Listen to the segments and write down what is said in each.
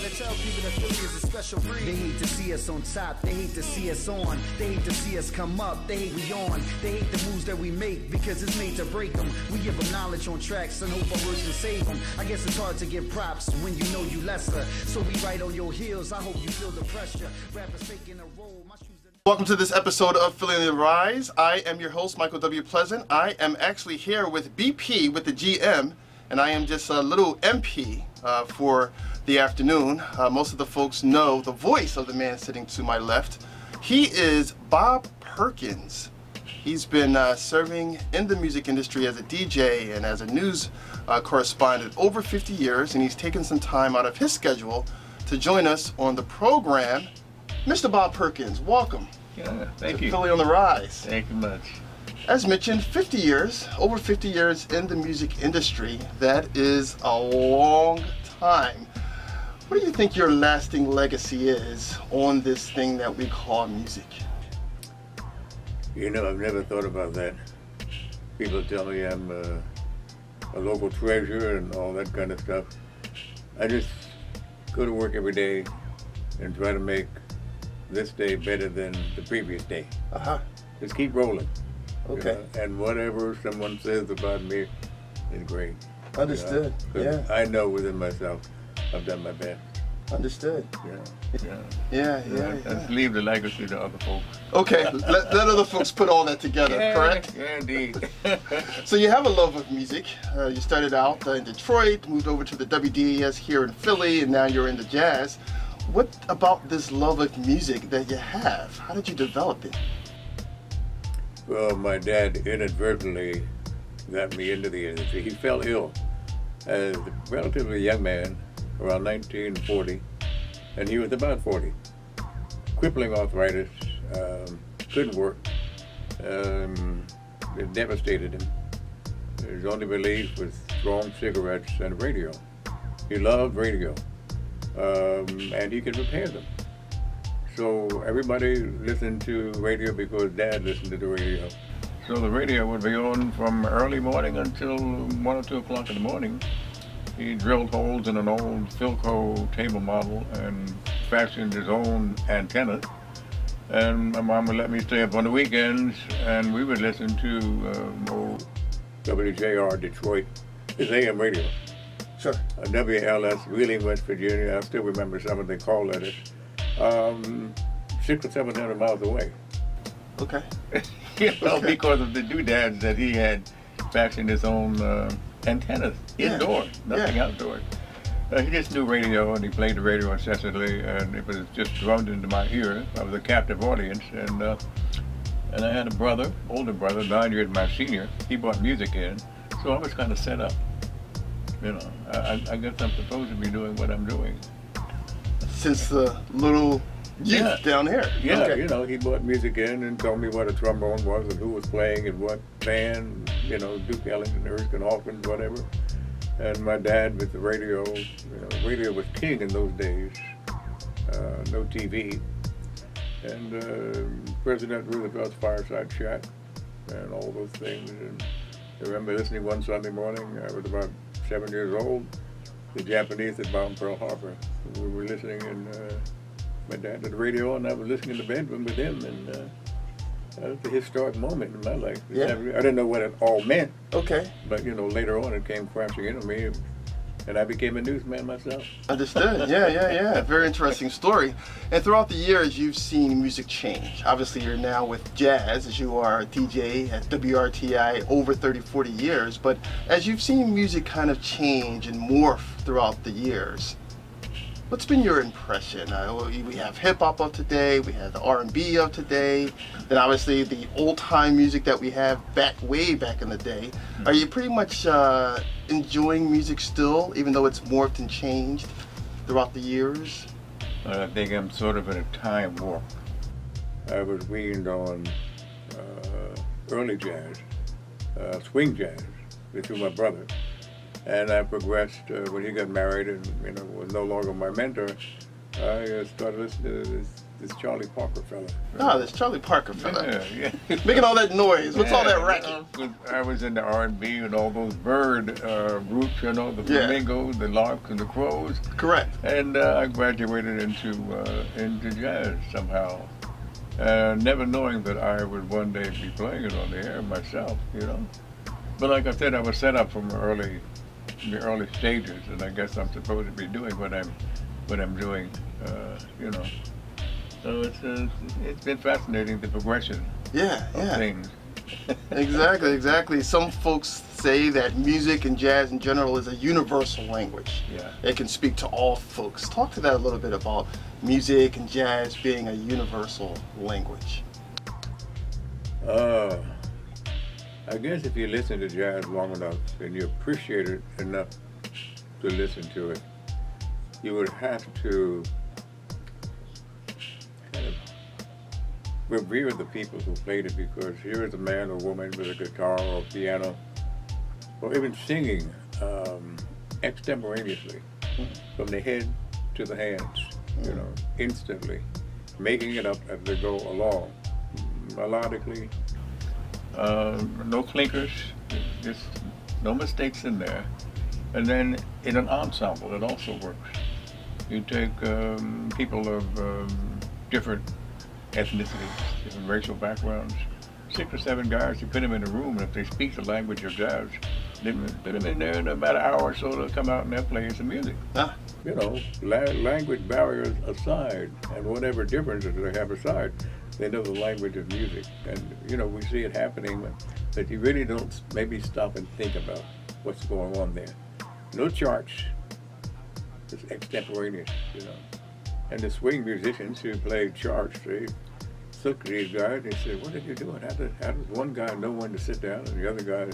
try to tell people that Philly is a special breed. They hate to see us on top, they hate to see us on. They hate to see us come up, they hate we on. They hate the moves that we make because it's made to break them. We give them knowledge on tracks and hope our words can save them. I guess it's hard to give props when you know you lesser. So we right on your heels, I hope you feel the pressure. Rappers faking a role, my shoes. Welcome to this episode of Philly on the Rise. I am your host, Michael W. Pleasant. I am actually here with BP with the GM, and I am just a little MP for the afternoon. Most of the folks know the voice of the man sitting to my left. He is Bob Perkins. He's been serving in the music industry as a DJ and as a news correspondent over 50 years, and he's taken some time out of his schedule to join us on the program. Mr. Bob Perkins, welcome. Yeah, thank you. Philly on the Rise. Thank you much. As mentioned, 50 years, over 50 years in the music industry. That is a long time. What do you think your lasting legacy is on this thing that we call music? You know, I've never thought about that. People tell me I'm a local treasure and all that kind of stuff. I just go to work every day and try to make this day better than the previous day. Just keep rolling. Okay. You know? And whatever someone says about me is great. Understood. You know? Yeah. I know within myself I've done my best. Understood. Yeah. Let's leave the legacy to other folks. Okay, let other folks put all that together, correct? Yeah, indeed. So you have a love of music. You started out in Detroit, moved over to the WDAS here in Philly, and now you're into jazz. What about this love of music that you have? How did you develop it? Well, my dad inadvertently got me into the industry. He fell ill as a relatively young man, around 1940, and he was about 40. Crippling arthritis, couldn't work. It devastated him. His only relief was strong cigarettes and radio. He loved radio. And he could repair them. So everybody listened to radio because Dad listened to the radio. So the radio would be on from early morning until 1 or 2 o'clock in the morning. He drilled holes in an old Philco table model and fashioned his own antennas. And my mom would let me stay up on the weekends, and we would listen to old WJR Detroit, his AM radio. Sure. WLS Wheeling, West Virginia. I still remember some of the call letters. 600 or 700 miles away. Okay. Because of the doodads that he had fashioned his own antennas indoors, nothing outdoors. He just knew radio, and he played the radio incessantly, and it was just drummed into my ear. I was a captive audience, and I had a brother, older brother, 9 years my senior. He brought music in, so I was kind of set up. You know, I guess I'm supposed to be doing what I'm doing. Since the little youth down here. Yeah, okay. You know, he brought music in and told me what a trombone was and who was playing and what band, you know, Duke Ellington, Erskine Hawkins, whatever. And my dad with the radio, you know, radio was king in those days. No TV. And President Roosevelt's fireside chat and all those things. And I remember listening one Sunday morning, I was about 7 years old. The Japanese had bombed Pearl Harbor. We were listening, and my dad had the radio, and I was listening in the bedroom with him, and that was a historic moment in my life. Yeah. I didn't know what it all meant. Okay. But you know, later on, it came crashing into me, and I became a newsman myself. Understood. Yeah. Very interesting story. And throughout the years, you've seen music change. Obviously, you're now with jazz, as you are a DJ at WRTI over 30, 40 years. But as you've seen music kind of change and morph throughout the years, what's been your impression? We have hip-hop of today, we have the R&B of today, then obviously the old-time music that we have way back in the day. Are you pretty much enjoying music still, even though it's morphed and changed throughout the years? I think I'm sort of in a time warp. I was weaned on early jazz, swing jazz, through my brother. And I progressed when he got married and was no longer my mentor. I started listening to this Charlie Parker fella. Ah, this Charlie Parker fella. Yeah. Making all that noise. What's all that racket? I was in the R&B and all those bird groups, you know, the flamingos, the larks, and the crows. Correct. And I graduated into jazz somehow, never knowing that I would one day be playing it on the air myself, you know. But like I said, I was set up from the early stages, and I guess I'm supposed to be doing what I'm doing, you know. So it's been fascinating, the progression of things. Exactly. Some folks say that music and jazz in general is a universal language. Yeah. It can speak to all folks. Talk to that a little bit about music and jazz being a universal language. I guess if you listen to jazz long enough and you appreciate it enough to listen to it, you would have to kind of revere the people who played it, because here is a man or woman with a guitar or a piano or even singing extemporaneously from the head to the hands, you know, instantly, making it up as they go along, melodically. No clinkers, just no mistakes in there. And then in an ensemble, it also works. You take people of different ethnicities, different racial backgrounds, 6 or 7 guys, you put them in a room, and if they speak the language of jazz, put them in there, in about an hour or so, they'll come out and they'll play some music. You know, language barriers aside, and whatever differences they have aside, they know the language of music. And, you know, we see it happening, but you really don't maybe stop and think about what's going on there. No charts, it's extemporaneous, you know. And the swing musicians who played charts, they took these guys and said, what are you doing? How does one guy know when to sit down and the other guy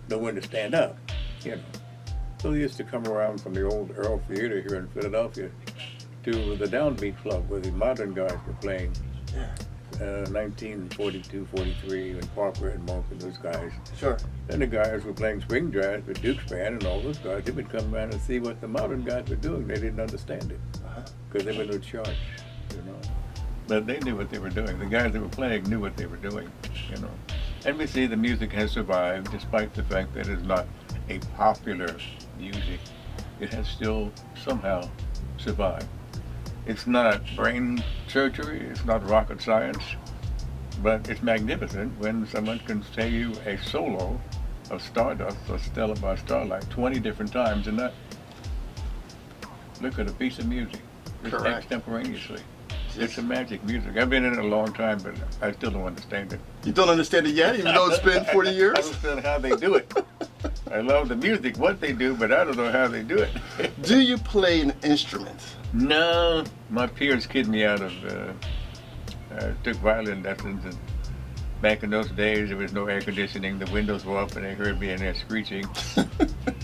know when to stand up, you know? So they used to come around from the old Earl Theater here in Philadelphia to the Downbeat Club where the modern guys were playing. 1942, 43, when Parker and Monk and those guys. Sure. Then the guys were playing swing jazz with Duke's band and all those guys. They would come around and see what the modern guys were doing. They didn't understand it because there were no charts, you know. But they knew what they were doing. The guys that were playing knew what they were doing, you know. And we see the music has survived despite the fact that it's not a popular music. It has still somehow survived. It's not brain surgery, it's not rocket science, but it's magnificent when someone can say you a solo of Stardust or Stella by Starlight 20 different times and not look at a piece of music, just extemporaneously. It's a magic music. I've been in it a long time, but I still don't understand it. You don't understand it yet, even though it's been 40 years? I don't understand how they do it. I love the music, what they do, but I don't know how they do it. Do you play an instrument? No, my peers kid me out of, took violin lessons, and back in those days there was no air conditioning, the windows were up and they heard me in there screeching.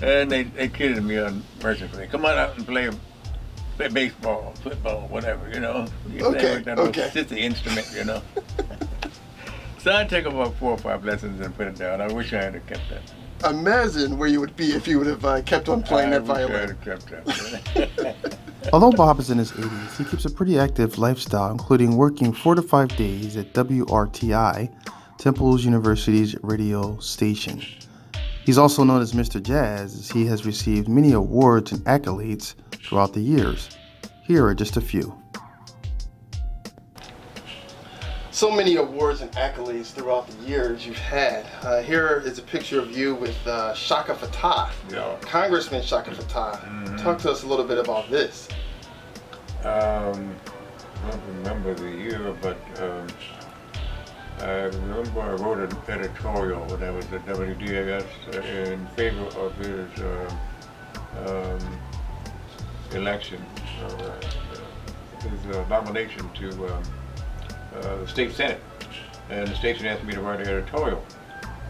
And they kidded me unmercifully. Come on out and play baseball, football, whatever, you know. Okay. It's the instrument, you know. So I take about 4 or 5 lessons and put it down. I wish I had kept that. Imagine where you would be if you would have kept on playing that violin. I wish I had kept that. Although Bob is in his 80s, he keeps a pretty active lifestyle, including working 4 to 5 days at WRTI, Temple University's radio station. He's also known as Mr. Jazz, as he has received many awards and accolades throughout the years. Here are just a few. So many awards and accolades throughout the years you've had. Here is a picture of you with Shaka Fatah, Congressman Shaka Fatah. Talk to us a little bit about this. I don't remember the year, but I remember I wrote an editorial when I was at WDAS in favor of his election, his nomination to the state senate, and the station asked me to write an editorial,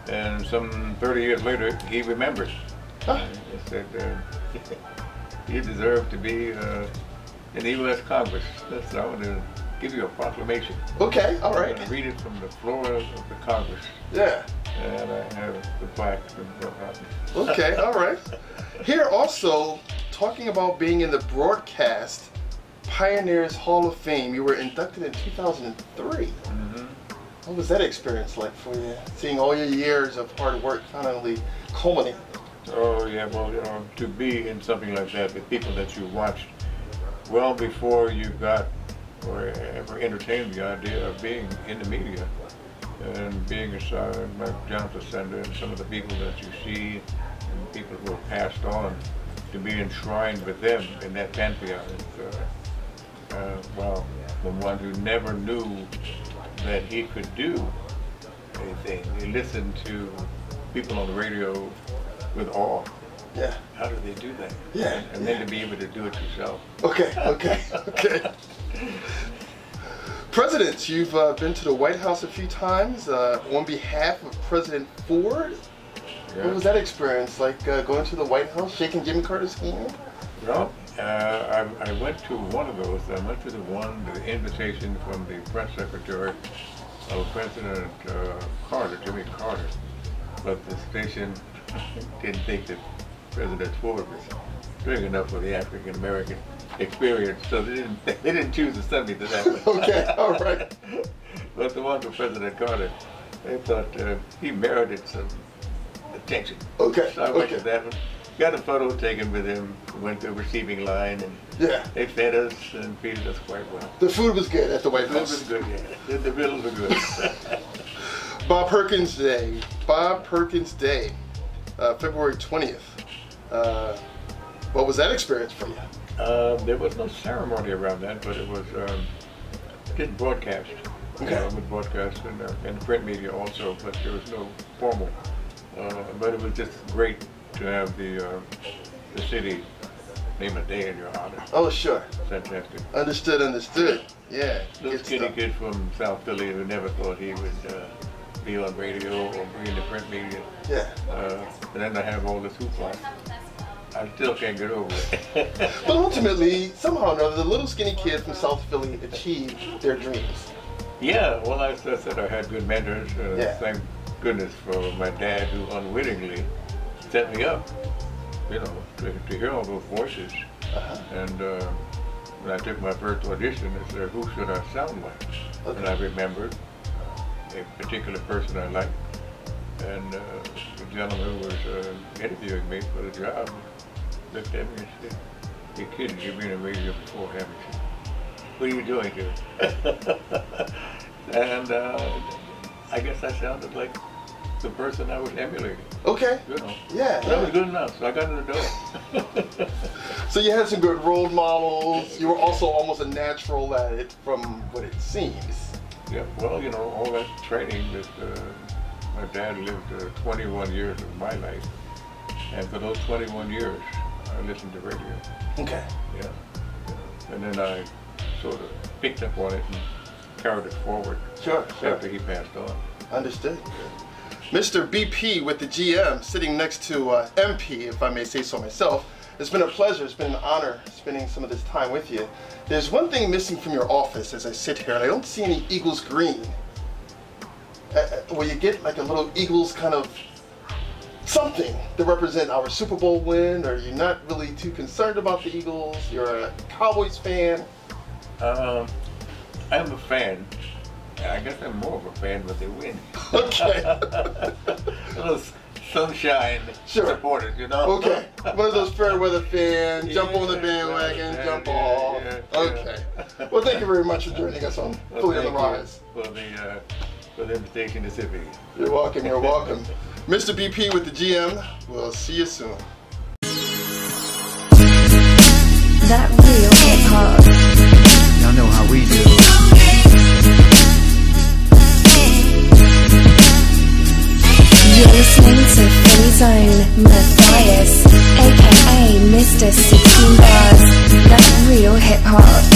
and some 30 years later he remembered. He said you deserve to be in the U.S. Congress. So I want to give you a proclamation. Okay, all right. And read it from the floor of the Congress. Yeah. And I have the plaque. Okay, all right. Here also, talking about being in the broadcast Pioneers Hall of Fame. You were inducted in 2003. Mm-hmm. What was that experience like for you? Seeing all your years of hard work finally culminate. Oh yeah, well, you know, to be in something like that, the people that you watched well before you got or ever entertained the idea of being in the media and being like Jonathan Sender and some of the people that you see and people who have passed on, to be enshrined with them in that pantheon. Well, the one who never knew that he could do anything. He listened to people on the radio with awe. Yeah. How do they do that? Yeah. And then to be able to do it yourself. Okay. Presidents, you've been to the White House a few times on behalf of President Ford. Yeah. What was that experience like, going to the White House, shaking Jimmy Carter's hand? Well, I went to one of those. I went to the invitation from the press secretary of President Carter, Jimmy Carter. But the station didn't think that President Ford was doing enough for the African American experience, so they didn't choose to send me to that one. Okay, all right. But the one for President Carter, they thought he merited some attention. Okay. So I went to that one. Got a photo taken with him, went to the receiving line, and yeah, they fed us and feeded us quite well. The food was good at the White House. The food was good, yeah. The bills were good. Bob Perkins Day. Bob Perkins Day, February 20th. What was that experience for you? There was no ceremony around that, but it was didn't broadcast. Okay. We broadcast in print media also, but there was no formal. But it was just great to have the city name a day in your honor. Oh, sure. Fantastic. Understood. Yeah. Little skinny kid from South Philly who never thought he would be on radio or be in the print media. Yeah. And then I have all this hoopla. I still can't get over it. But ultimately, somehow or another, the little skinny kid from South Philly achieved their dreams. Yeah, well, I said I had good mentors. Yeah. Thank goodness for my dad, who unwittingly set me up, you know, to hear all those voices. And when I took my first audition, I said, who should I sound like? Okay. And I remembered a particular person I liked. And the gentleman who was interviewing me for the job looked at me and said, "You kidding, you've been in radio before, haven't you? What are you doing here?" And I guess I sounded like the person I was emulating. Okay. You know. Yeah. That was good enough, so I got in the door. So you had some good role models. You were also almost a natural at it from what it seems. Yeah, well, you know, all that training that my dad lived 21 years of my life. And for those 21 years, I listened to radio. Okay. Yeah. And then I sort of picked up on it and carried it forward. Sure. After he passed on. Understood. Mr. BP with the GM, sitting next to MP, if I may say so myself. It's been a pleasure, it's been an honor spending some of this time with you. There's one thing missing from your office as I sit here, and I don't see any Eagles green. Will you get like a little Eagles kind of something to represent our Super Bowl win, or you're not really too concerned about the Eagles? You're a Cowboys fan? I'm a fan. I guess I'm more of a fan when they win. Okay. Those sunshine supporters, you know? Okay. One of those fair weather fans, jump on the bandwagon, jump off. Okay. Well, thank you very much for joining us on Fully on the Rise. For the invitation to sit with you. You're welcome, you're welcome. Mr. BP with the GM, we'll see you soon. That real hip hop. Y'all know how we do. You're listening to Fully Zone Matthias, aka Mr. 16 Bars. That real hip hop.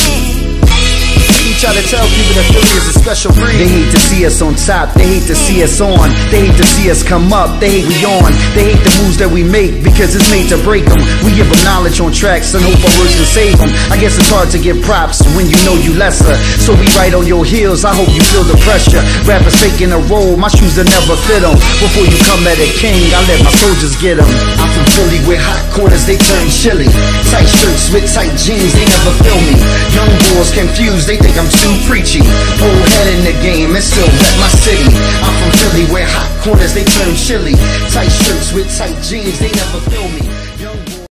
We try to tell people that Philly is a special breed. They hate to see us on top, they hate to see us on. They hate to see us come up, they hate we on. They hate the moves that we make because it's made to break them. We give them knowledge on tracks and hope our words can save them. I guess it's hard to give props when you know you lesser. So we right on your heels, I hope you feel the pressure. Rappers faking a role, my shoes that never fit them. Before you come at a king, I let my soldiers get them. I'm from Philly where hot corners they turn chilly. Tight shirts with tight jeans, they never feel me. Young boys confused, they think I'm too preachy. Old head in the game and still rep my city. I'm from Philly where hot corners they turn chilly. Tight shirts with tight jeans, they never feel me.